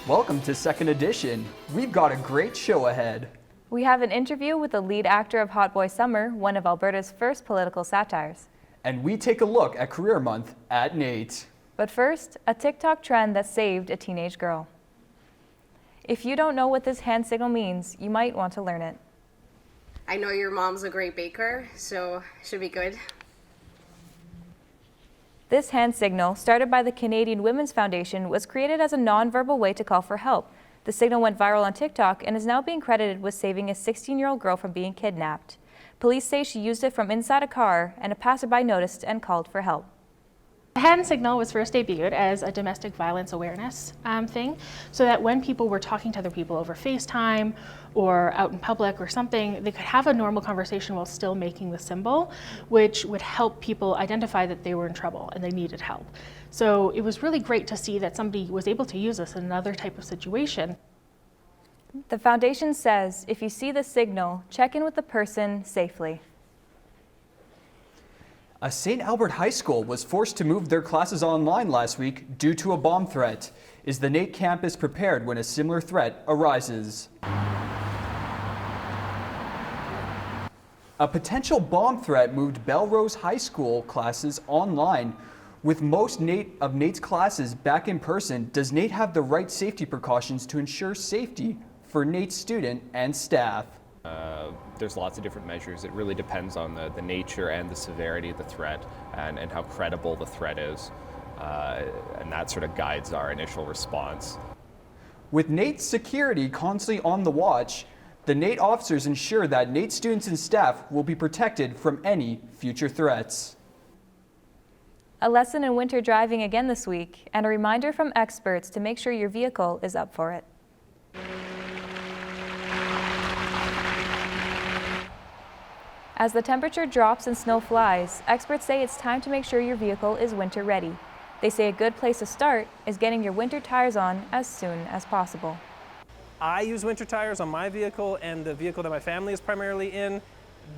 Welcome to Second Edition. We've got a great show ahead. We have an interview with the lead actor of Hot Boy Summer, one of Alberta's first political satires. And we take a look at Career Month at NAIT. But first, a TikTok trend that saved a teenage girl. If you don't know what this hand signal means, you might want to learn it. I know your mom's a great baker, so should be good. This hand signal, started by the Canadian Women's Foundation, was created as a non-verbal way to call for help. The signal went viral on TikTok and is now being credited with saving a 16-year-old girl from being kidnapped. Police say she used it from inside a car, and a passerby noticed and called for help. The hand signal was first debuted as a domestic violence awareness thing, so that when people were talking to other people over FaceTime or out in public or something, they could have a normal conversation while still making the symbol, which would help people identify that they were in trouble and they needed help. So it was really great to see that somebody was able to use this in another type of situation. The foundation says if you see the signal, check in with the person safely. A St. Albert High School was forced to move their classes online last week due to a bomb threat. Is the NAIT campus prepared when a similar threat arises? A potential bomb threat moved Belrose High School classes online. With most of NAIT's classes back in person, does NAIT have the right safety precautions to ensure safety for NAIT student and staff? There's lots of different measures. It really depends on the nature and the severity of the threat and how credible the threat is. And that sort of guides our initial response. With NAIT security constantly on the watch, the NAIT officers ensure that NAIT students and staff will be protected from any future threats. A lesson in winter driving again this week, and a reminder from experts to make sure your vehicle is up for it. As the temperature drops and snow flies, experts say it's time to make sure your vehicle is winter ready. They say a good place to start is getting your winter tires on as soon as possible. I use winter tires on my vehicle and the vehicle that my family is primarily in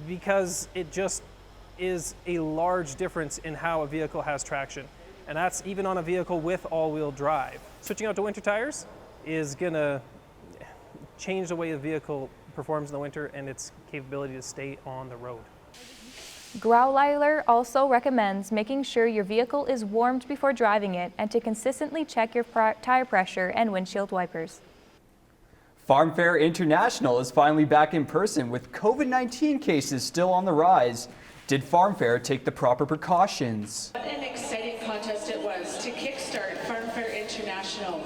because it just is a large difference in how a vehicle has traction. And that's even on a vehicle with all-wheel drive. Switching out to winter tires is gonna change the way the vehicle performs in the winter and its capability to stay on the road. Growleyler also recommends making sure your vehicle is warmed before driving it and to consistently check your tire pressure and windshield wipers. Farm Fair International is finally back in person with COVID-19 cases still on the rise. Did Farm Fair take the proper precautions? What an exciting contest it was to kickstart Farm Fair International.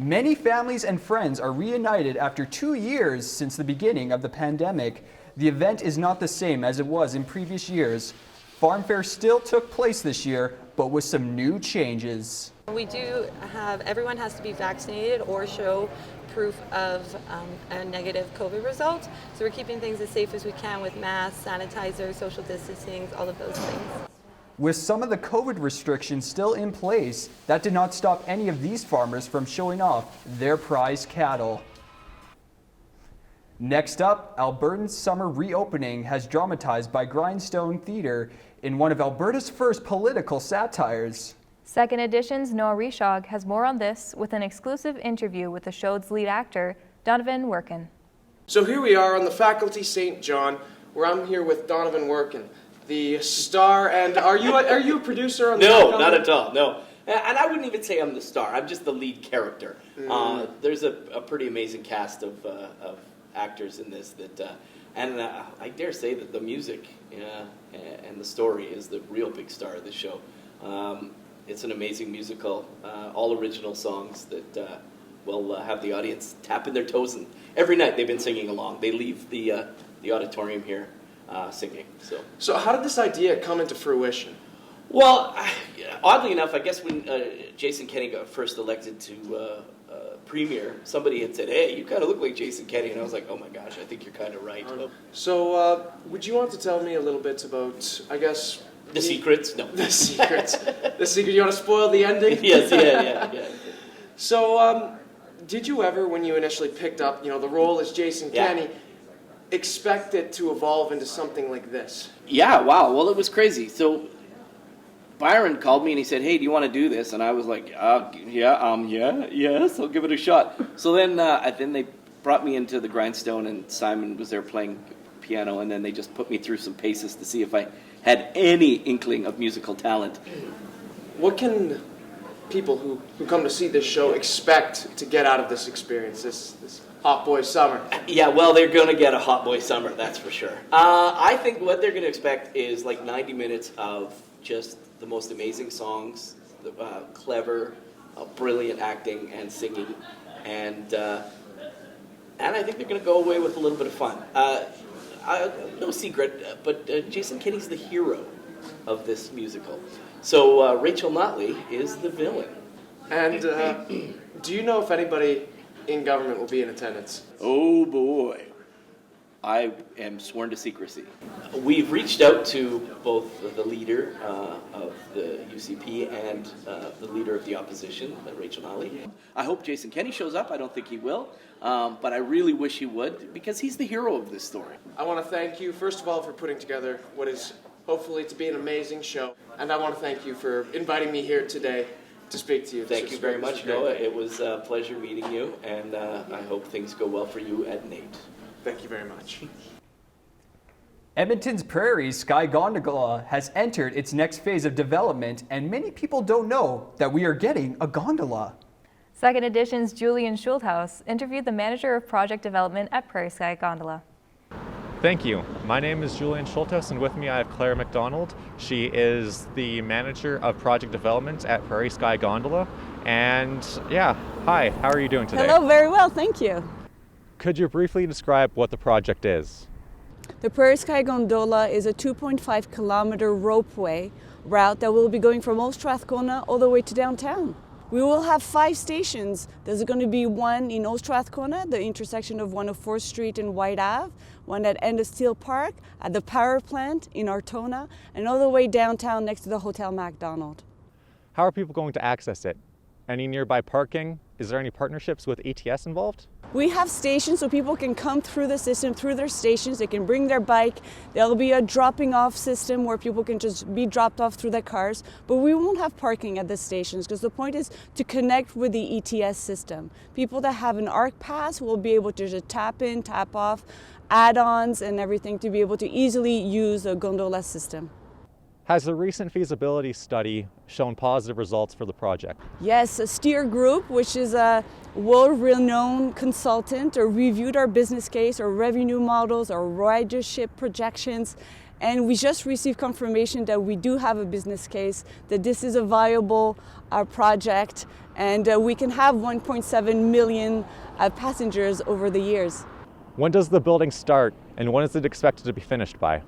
Many families and friends are reunited after 2 years since the beginning of the pandemic. The event is not the same as it was in previous years. Farm Fair still took place this year, but with some new changes. We do have, everyone has to be vaccinated or show proof of a negative COVID result. So we're keeping things as safe as we can with masks, sanitizer, social distancing, all of those things. With some of the COVID restrictions still in place, that did not stop any of these farmers from showing off their prized cattle. Next up, Alberta's summer reopening has dramatized by Grindstone Theatre in one of Alberta's first political satires. Second Edition's Noah Reshog has more on this with an exclusive interview with the show's lead actor, Donovan Workun. So here we are on the faculty St. John, where I'm here with Donovan Workun, the star. And are you a producer on the No, faculty? not at all, no. And I wouldn't even say I'm the star. I'm just the lead character. There's a pretty amazing cast of actors in this that, and I dare say that the music and the story is the real big star of the show. It's an amazing musical, all original songs that will have the audience tapping their toes, and every night they've been singing along. They leave the auditorium here singing. So how did this idea come into fruition? Well, oddly enough, I guess when Jason Kenney got first elected to premier, somebody had said, "Hey, you kind of look like Jason Kenney," and I was like, "Oh my gosh, I think you're kind of right." So would you want to tell me a little bit about, I guess... The secrets? No. The secrets. The secret. You want to spoil the ending? Yes, yeah. So, did you ever, when you initially picked up, the role as Jason Kenney, expect it to evolve into something like this? Yeah, wow. Well, it was crazy. So, Byron called me and he said, "Hey, do you want to do this?" And I was like, yes, I'll give it a shot. So then they brought me into the grindstone, and Simon was there playing piano, and then they just put me through some paces to see if I had any inkling of musical talent. What can people who come to see this show expect to get out of this experience, this hot boy summer? Yeah, well, they're going to get a hot boy summer, that's for sure. I think what they're going to expect is like 90 minutes of just the most amazing songs, clever, brilliant acting and singing, and I think they're going to go away with a little bit of fun. No secret, but Jason Kenney's the hero of this musical. So Rachel Notley is the villain. And do you know if anybody in government will be in attendance? Oh boy, I am sworn to secrecy. We've reached out to both the leader of the UCP and the leader of the opposition, Rachel Notley. I hope Jason Kenney shows up. I don't think he will, but I really wish he would, because he's the hero of this story. I want to thank you, first of all, for putting together what is hopefully to be an amazing show. And I want to thank you for inviting me here today to speak to you. Thank you very much, Noah. It was a pleasure meeting you, and I hope things go well for you at NAIT. Thank you very much. Edmonton's Prairie Sky Gondola has entered its next phase of development, and many people don't know that we are getting a gondola. Second Edition's Julian Schulthaus interviewed the manager of project development at Prairie Sky Gondola. Thank you. My name is Julian Schulthaus, and with me I have Claire McDonald. She is the manager of project development at Prairie Sky Gondola. And yeah, hi, how are you doing today? Hello, very well, thank you. Could you briefly describe what the project is? The Prairie Sky Gondola is a 2.5 kilometer ropeway route that will be going from Old Strathcona all the way to downtown. We will have 5 stations. There's going to be one in Old Strathcona, the intersection of 104th Street and White Ave, one at End of Steel Park, at the power plant in Artona, and all the way downtown next to the Hotel MacDonald. How are people going to access it? Any nearby parking? Is there any partnerships with ETS involved? We have stations so people can come through the system, through their stations. They can bring their bike. There'll be a dropping off system where people can just be dropped off through their cars. But we won't have parking at the stations because the point is to connect with the ETS system. People that have an ARC pass will be able to just tap in, tap off, add-ons and everything to be able to easily use a gondola system. Has the recent feasibility study shown positive results for the project? Yes, a Steer Group, which is a world-renowned consultant, reviewed our business case, our revenue models, our ridership projections, and we just received confirmation that we do have a business case, that this is a viable project, and we can have 1.7 million passengers over the years. When does the building start, and when is it expected to be finished by?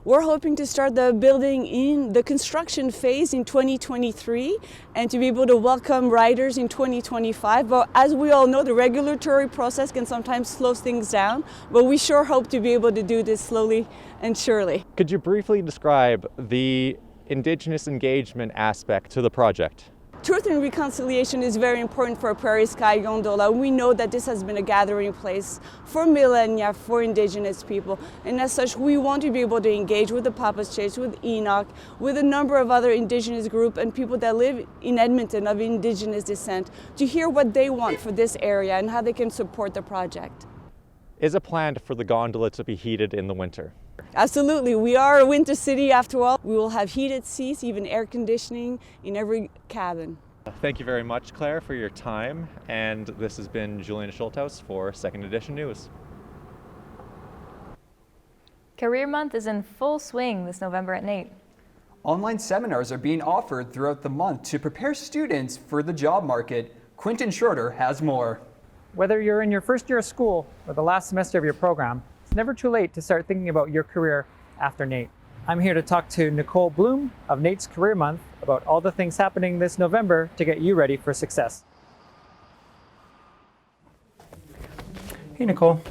We're hoping to start the building in the construction phase in 2023 and to be able to welcome riders in 2025. But as we all know, the regulatory process can sometimes slow things down, but we sure hope to be able to do this slowly and surely. Could you briefly describe the Indigenous engagement aspect to the project? Truth and reconciliation is very important for Prairie Sky Gondola. We know that this has been a gathering place for millennia, for Indigenous people. And as such, we want to be able to engage with the Papaschets, with Enoch, with a number of other Indigenous groups and people that live in Edmonton of Indigenous descent to hear what they want for this area and how they can support the project. Is it planned for the gondola to be heated in the winter? Absolutely. We are a winter city after all. We will have heated seats, even air conditioning in every cabin. Thank you very much, Claire, for your time. And this has been Julian Schulthaus for Second Edition News. Career Month is in full swing this November at NAIT. Online seminars are being offered throughout the month to prepare students for the job market. Quinton Shorter has more. Whether you're in your first year of school or the last semester of your program, it's never too late to start thinking about your career after NAIT. I'm here to talk to Nicole Bloom of NAIT's Career Month about all the things happening this November to get you ready for success. Hey Nicole.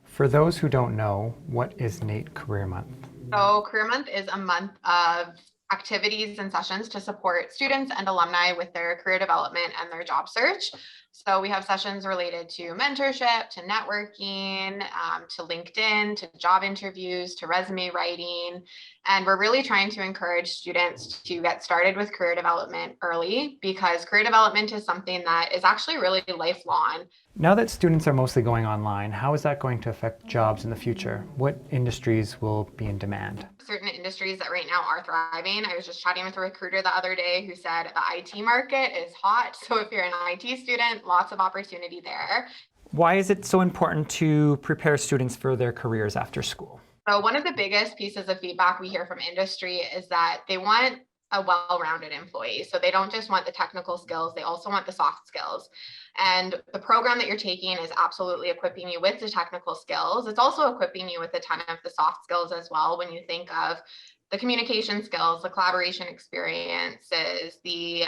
For those who don't know, what is NAIT Career Month? So Career Month is a month of activities and sessions to support students and alumni with their career development and their job search. So we have sessions related to mentorship, to networking, to LinkedIn, to job interviews, to resume writing. And we're really trying to encourage students to get started with career development early, because career development is something that is actually really lifelong. Now that students are mostly going online, how is that going to affect jobs in the future? What industries will be in demand? Certain industries that right now are thriving. I was just chatting with a recruiter the other day who said the IT market is hot. So if you're an IT student, lots of opportunity there. Why is it so important to prepare students for their careers after school? So one of the biggest pieces of feedback we hear from industry is that they want a well-rounded employee. So they don't just want the technical skills, they also want the soft skills. And the program that you're taking is absolutely equipping you with the technical skills. It's also equipping you with a ton of the soft skills as well, when you think of the communication skills, the collaboration experiences, the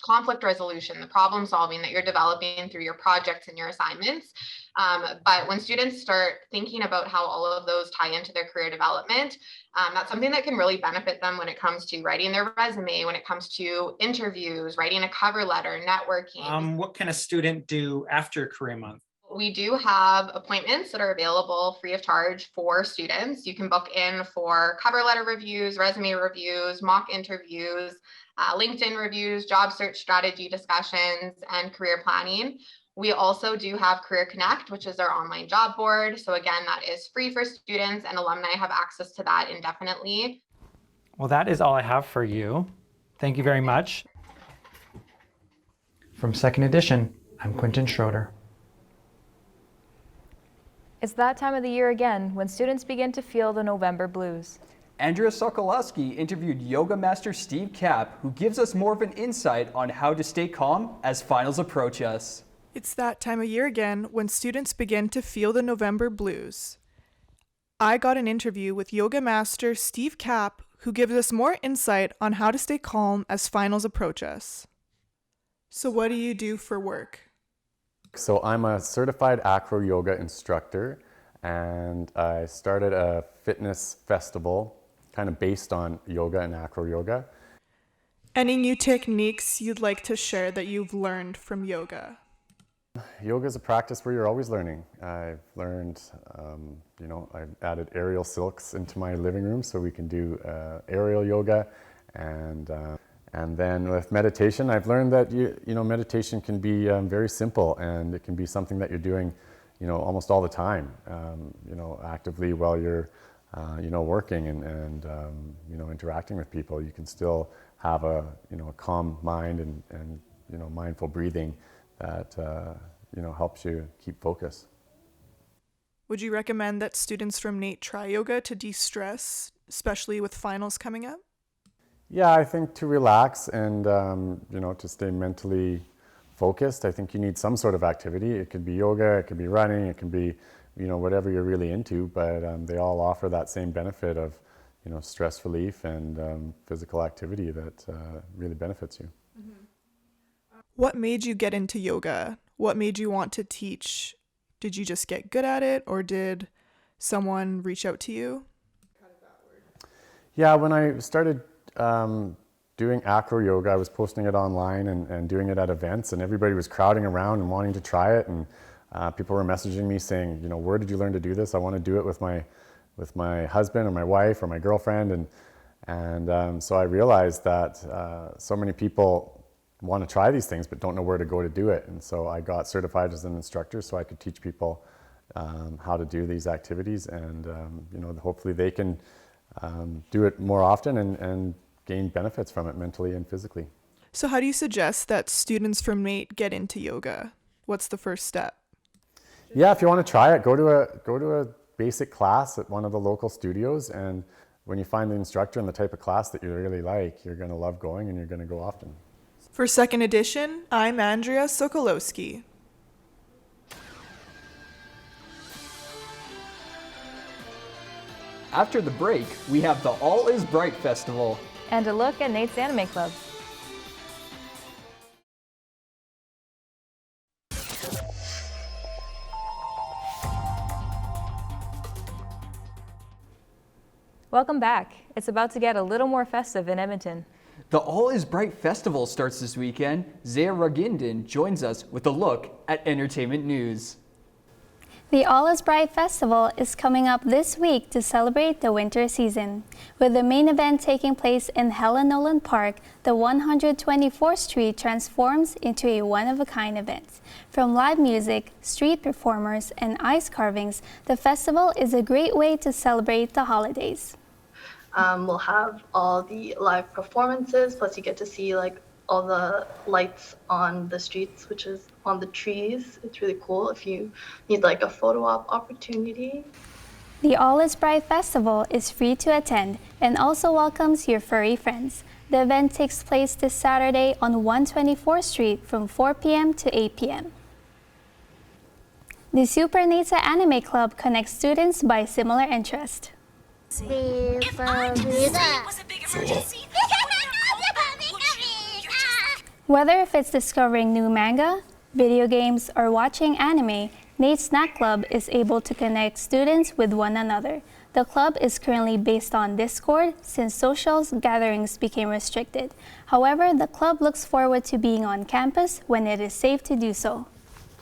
conflict resolution, the problem solving that you're developing through your projects and your assignments. But when students start thinking about how all of those tie into their career development, that's something that can really benefit them when it comes to writing their resume, when it comes to interviews, writing a cover letter, networking. What can a student do after Career Month? We do have appointments that are available free of charge for students. You can book in for cover letter reviews, resume reviews, mock interviews, LinkedIn reviews, job search strategy discussions, and career planning. We also do have Career Connect, which is our online job board. So again, that is free for students, and alumni have access to that indefinitely. Well, that is all I have for you. Thank you very much. From Second Edition, I'm Quentin Schroeder. It's that time of the year again when students begin to feel the November blues. Andrea Sokolowski interviewed yoga master Steve Capp, who gives us more of an insight on how to stay calm as finals approach us. It's that time of year again when students begin to feel the November blues. I got an interview with yoga master Steve Capp, who gives us more insight on how to stay calm as finals approach us. So what do you do for work? So I'm a certified acro yoga instructor, and I started a fitness festival kind of based on yoga and acro yoga. Any new techniques you'd like to share that you've learned from yoga? Yoga is a practice where you're always learning. I've learned, I've added aerial silks into my living room so we can do aerial yoga, and then with meditation, I've learned that meditation can be very simple, and it can be something that you're doing, almost all the time, actively while you're, working and interacting with people. You can still have a calm mind and mindful breathing that helps you keep focus. Would you recommend that students from NAIT try yoga to de-stress, especially with finals coming up? Yeah, I think to relax and to stay mentally focused, I think you need some sort of activity. It could be yoga, it could be running, it can be whatever you're really into, but they all offer that same benefit of stress relief and physical activity that really benefits you. Mm-hmm. What made you get into yoga? What made you want to teach? Did you just get good at it, or did someone reach out to you? Yeah, when I started doing acro yoga, I was posting it online and doing it at events, and everybody was crowding around and wanting to try it, and people were messaging me saying, where did you learn to do this? I want to do it with my husband or my wife or my girlfriend, and so I realized that so many people want to try these things but don't know where to go to do it, and so I got certified as an instructor so I could teach people how to do these activities, and hopefully they can do it more often and gain benefits from it mentally and physically. So how do you suggest that students from NAIT get into yoga? What's the first step? Yeah, if you want to try it, go to a basic class at one of the local studios, and when you find the instructor and the type of class that you really like, you're going to love going and you're going to go often. For Second Edition, I'm Andrea Sokolowski. After the break, we have the All Is Bright Festival. And a look at NAIT's Anime Club. Welcome back. It's about to get a little more festive in Edmonton. The All Is Bright Festival starts this weekend. Zaya Ragindan joins us with a look at entertainment news. The All Is Bright Festival is coming up this week to celebrate the winter season. With the main event taking place in Helen Nolan Park, the 124th Street transforms into a one-of-a-kind event. From live music, street performers, and ice carvings, the festival is a great way to celebrate the holidays. We'll have all the live performances, plus you get to see all the lights on the streets, which is on the trees. It's really cool if you need a photo op opportunity. The All Is Bright Festival is free to attend and also welcomes your furry friends. The event takes place this Saturday on 124th Street from 4 p.m. to 8 p.m. The Super NAIT Anime Club connects students by similar interest. Whether if it's discovering new manga, video games, or watching anime, NAIT Snack Club is able to connect students with one another. The club is currently based on Discord since social gatherings became restricted. However, the club looks forward to being on campus when it is safe to do so.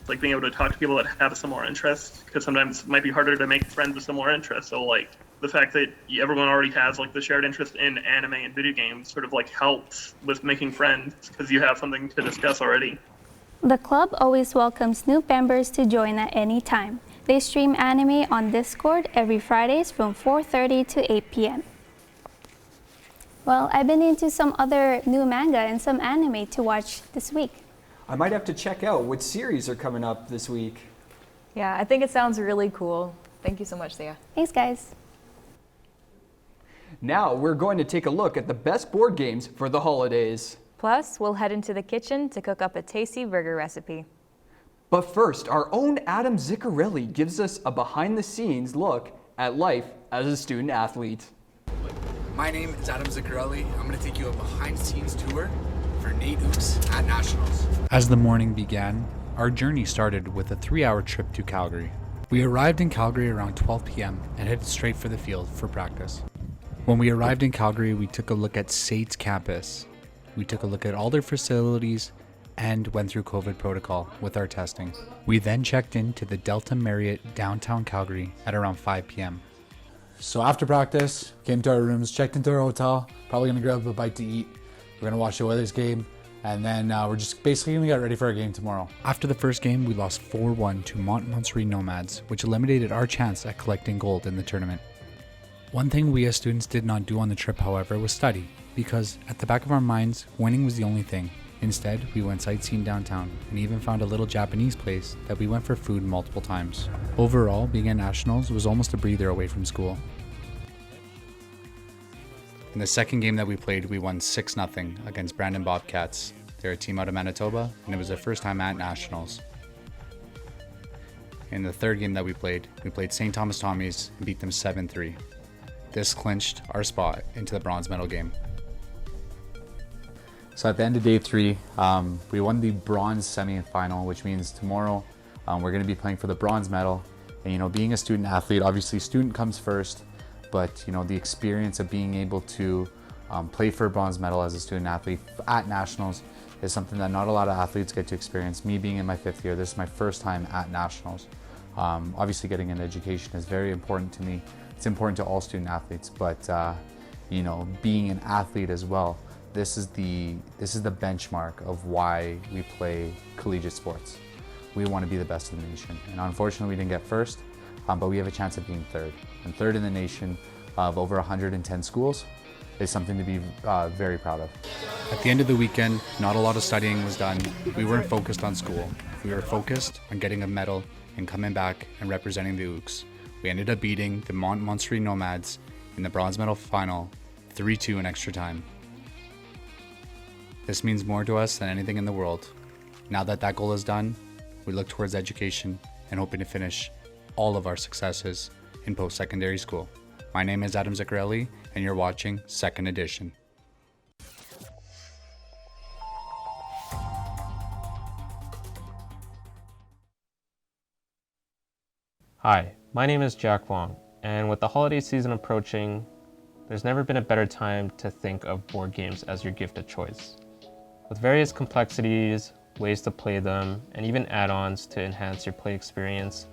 Being able to talk to people that have a similar interest, because sometimes it might be harder to make friends with similar interests. So the fact that everyone already has the shared interest in anime and video games sort of helps with making friends because you have something to discuss already. The club always welcomes new members to join at any time. They stream anime on Discord every Fridays from 4:30 to 8 p.m. Well, I've been into some other new manga and some anime to watch this week. I might have to check out what series are coming up this week. Yeah, I think it sounds really cool. Thank you so much, Thea. Thanks, guys. Now we're going to take a look at the best board games for the holidays. Plus, we'll head into the kitchen to cook up a tasty burger recipe. But first, our own Adam Ziccarelli gives us a behind-the-scenes look at life as a student athlete. My name is Adam Ziccarelli. I'm going to take you a behind-the-scenes tour for NAIT Hoops at Nationals. As the morning began, our journey started with a 3-hour trip to Calgary. We arrived in Calgary around 12 p.m. and headed straight for the field for practice. When we arrived in Calgary, we took a look at SAIT's campus. We took a look at all their facilities and went through COVID protocol with our testing. We then checked into the Delta Marriott downtown Calgary at around 5 p.m. So after practice, came to our rooms, checked into our hotel, probably gonna grab a bite to eat. We're gonna watch the Oilers game, and then we're just basically gonna get ready for our game tomorrow. After the first game, we lost 4-1 to Montmorency Nomads, which eliminated our chance at collecting gold in the tournament. One thing we as students did not do on the trip, however, was study, because at the back of our minds, winning was the only thing. Instead, we went sightseeing downtown and even found a little Japanese place that we went for food multiple times. Overall, being at Nationals was almost a breather away from school. In the second game that we played, we won 6-0 against Brandon Bobcats. They're a team out of Manitoba, and it was their first time at Nationals. In the third game that we played St. Thomas Tommies and beat them 7-3. This clinched our spot into the bronze medal game. So at the end of day 3, we won the bronze semi-final, which means tomorrow we're gonna be playing for the bronze medal. And being a student athlete, obviously student comes first, but the experience of being able to play for a bronze medal as a student athlete at Nationals is something that not a lot of athletes get to experience. Me being in my 5th year, this is my first time at Nationals. Obviously getting an education is very important to me. It's important to all student athletes, but being an athlete as well, this is the benchmark of why we play collegiate sports. We want to be the best in the nation, and unfortunately we didn't get first, but we have a chance of being third. And third in the nation of over 110 schools is something to be very proud of. At the end of the weekend, not a lot of studying was done. We weren't focused on school. We were focused on getting a medal and coming back and representing the Ooks. We ended up beating the Montmorency Nomads in the bronze medal final 3-2 in extra time. This means more to us than anything in the world. Now that that goal is done, we look towards education and hoping to finish all of our successes in post-secondary school. My name is Adam Ziccarelli, and you're watching Second Edition. Hi, my name is Jack Wong, and with the holiday season approaching, There's never been a better time to think of board games as your gift of choice. With various complexities, ways to play them, and even add-ons to enhance your play experience,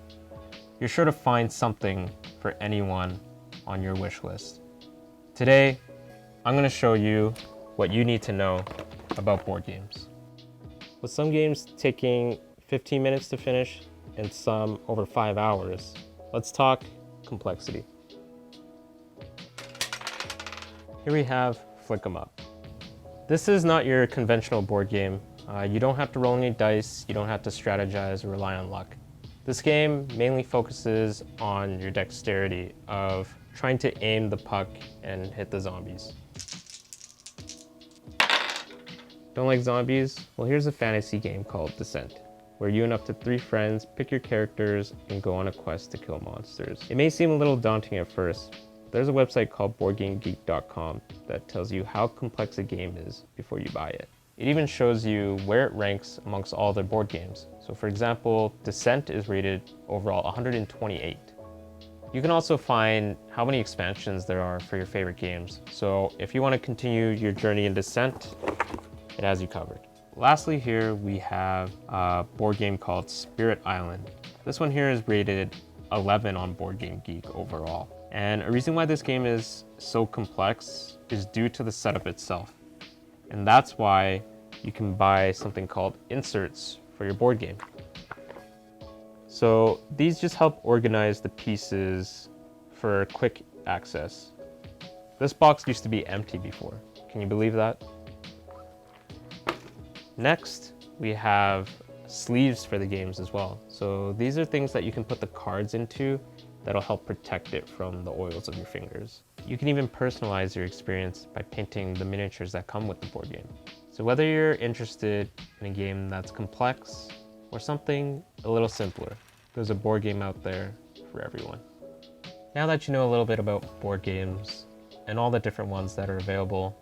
you're sure to find something for anyone on your wish list. Today, I'm going to show you what you need to know about board games. With some games taking 15 minutes to finish and some over 5 hours, let's talk complexity. Here we have Flick 'em Up. This is not your conventional board game. You don't have to roll any dice, you don't have to strategize or rely on luck. This game mainly focuses on your dexterity of trying to aim the puck and hit the zombies. Don't like zombies? Well, here's a fantasy game called Descent, where you and up to 3 friends pick your characters and go on a quest to kill monsters. It may seem a little daunting at first. There's a website called BoardGameGeek.com that tells you how complex a game is before you buy it. It even shows you where it ranks amongst all their board games. So for example, Descent is rated overall 128. You can also find how many expansions there are for your favorite games. So if you want to continue your journey in Descent, it has you covered. Lastly here we have a board game called Spirit Island. This one here is rated 11 on Board Game Geek overall. And a reason why this game is so complex is due to the setup itself. And that's why you can buy something called inserts for your board game. So these just help organize the pieces for quick access. This box used to be empty before. Can you believe that? Next, we have sleeves for the games as well. So these are things that you can put the cards into that'll help protect it from the oils of your fingers. You can even personalize your experience by painting the miniatures that come with the board game. So whether you're interested in a game that's complex or something a little simpler, there's a board game out there for everyone. Now that you know a little bit about board games and all the different ones that are available,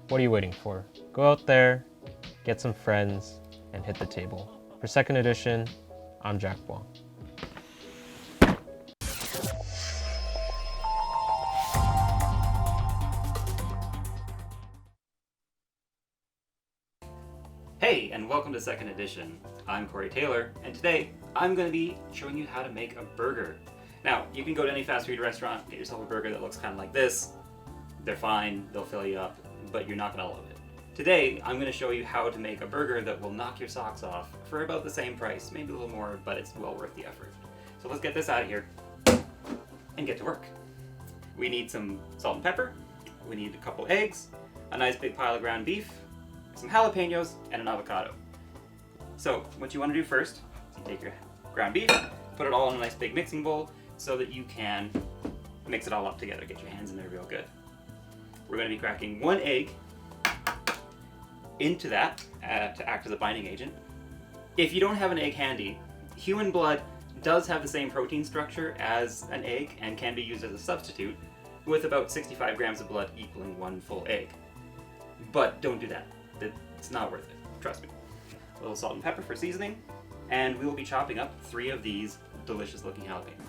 what are you waiting for? Go out there, get some friends, and hit the table. For second edition, I'm Jack Blanc. Hey, and welcome to Second Edition. I'm Corey Taylor, and today I'm going to be showing you how to make a burger. Now, you can go to any fast food restaurant, get yourself a burger that looks kind of like this. They're fine, they'll fill you up, but you're not going to love it. Today, I'm going to show you how to make a burger that will knock your socks off for about the same price, maybe a little more, but it's well worth the effort. So let's get this out of here and get to work. We need some salt and pepper, we need a couple eggs, a nice big pile of ground beef, some jalapenos, and an avocado. So what you want to do first is you take your ground beef, put it all in a nice big mixing bowl so that you can mix it all up together, get your hands in there real good. We're going to be cracking 1 egg into that to act as a binding agent. If you don't have an egg handy, human blood does have the same protein structure as an egg and can be used as a substitute, with about 65 grams of blood equaling 1 full egg. But don't do that. It's not worth it, trust me. A little salt and pepper for seasoning, and we will be chopping up 3 of these delicious looking jalapenos.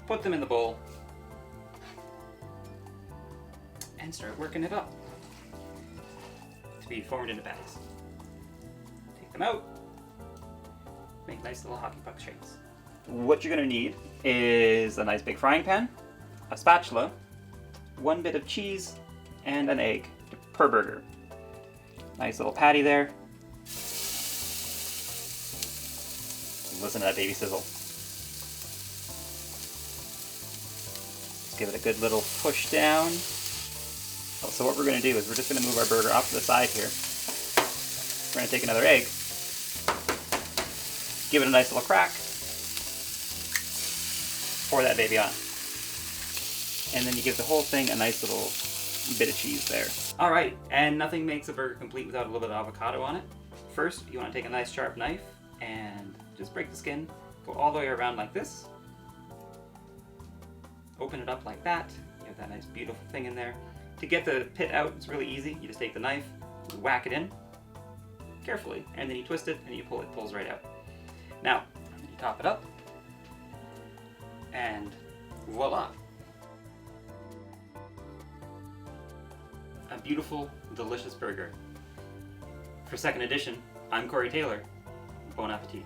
Put them in the bowl and start working it up to be formed into patties. Take them out, make nice little hockey puck shapes. What you're going to need is a nice big frying pan, a spatula, 1 bit of cheese, and an egg per burger. Nice little patty there. Listen to that baby sizzle. Just give it a good little push down. So what we're going to do is we're just going to move our burger off to the side here. We're going to take another egg, give it a nice little crack, pour that baby on. And then you give the whole thing a nice little bit of cheese there. Alright, and nothing makes a burger complete without a little bit of avocado on it. First, you want to take a nice sharp knife and just break the skin, go all the way around like this. Open it up like that. You have that nice beautiful thing in there. To get the pit out, it's really easy. You just take the knife, you whack it in carefully, and then you twist it and you pull it, pulls right out. Now, you top it up and voila. A beautiful, delicious burger. For second edition, I'm Corey Taylor. Bon appetit.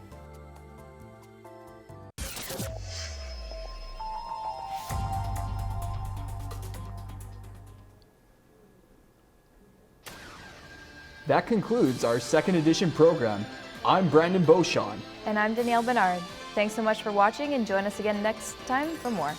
That concludes our second edition program. I'm Brandon Beauchamp. And I'm Danielle Bernard. Thanks so much for watching and join us again next time for more.